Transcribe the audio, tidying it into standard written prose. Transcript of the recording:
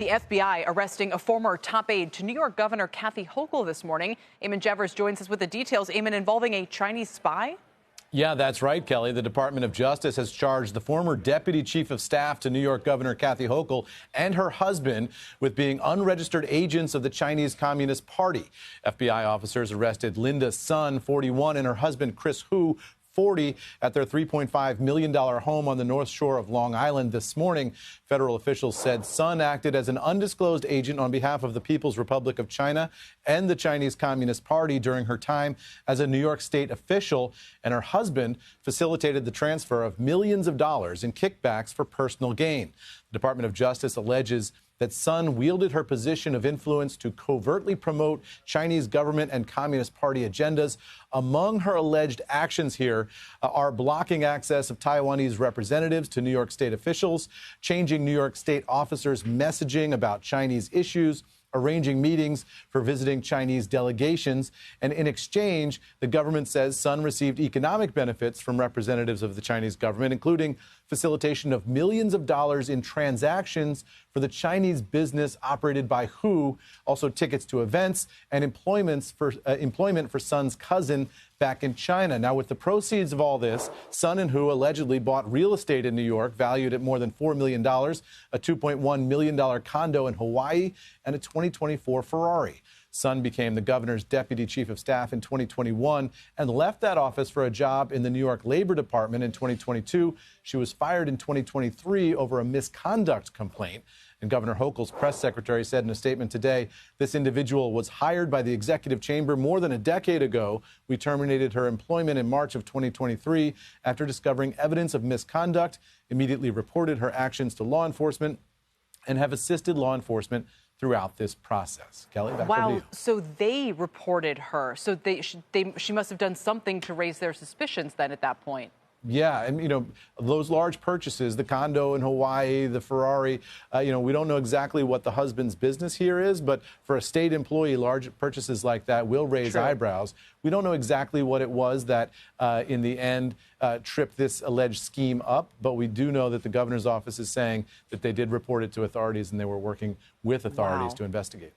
The FBI arresting a former top aide to New York Governor Kathy Hochul this morning. Eamon Javers joins us with the details. Eamon, involving a Chinese spy? Yeah, that's right, Kelly. The Department of Justice has charged the former deputy chief of staff to New York Governor Kathy Hochul and her husband with being unregistered agents of the Chinese Communist Party. FBI officers arrested Linda Sun, 41, and her husband, Chris Hu, 40, at their $3.5 million home on the North Shore of Long Island this morning. Federal officials said Sun acted as an undisclosed agent on behalf of the People's Republic of China and the Chinese Communist Party during her time as a New York State official, and her husband facilitated the transfer of millions of dollars in kickbacks for personal gain. The Department of Justice alleges that Sun wielded her position of influence to covertly promote Chinese government and Communist Party agendas. Among her alleged actions here are blocking access of Taiwanese representatives to New York State officials, changing New York State officers' messaging about Chinese issues, arranging meetings for visiting Chinese delegations, and in exchange, the government says Sun received economic benefits from representatives of the Chinese government, including facilitation of millions of dollars in transactions for the Chinese business operated by Hu, also tickets to events and employment for Sun's cousin back in China. Now, with the proceeds of all this, Sun and Hu allegedly bought real estate in New York valued at more than $4 million, a $2.1 million condo in Hawaii, and a 2024 Ferrari. Sun became the governor's deputy chief of staff in 2021 and left that office for a job in the New York Labor Department in 2022. She was fired in 2023 over a misconduct complaint. And Governor Hochul's press secretary said in a statement today, this individual was hired by the executive chamber more than a decade ago. We terminated her employment in March of 2023 after discovering evidence of misconduct, immediately reported her actions to law enforcement, and have assisted law enforcement throughout this process. Kelly, back over to you. So they reported her. So she must have done something to raise their suspicions then at that point. Yeah, and, those large purchases, the condo in Hawaii, the Ferrari, we don't know exactly what the husband's business here is, but for a state employee, large purchases like that will raise eyebrows. We don't know exactly what it was that, in the end, tripped this alleged scheme up, but we do know that the governor's office is saying that they did report it to authorities and they were working with authorities to investigate.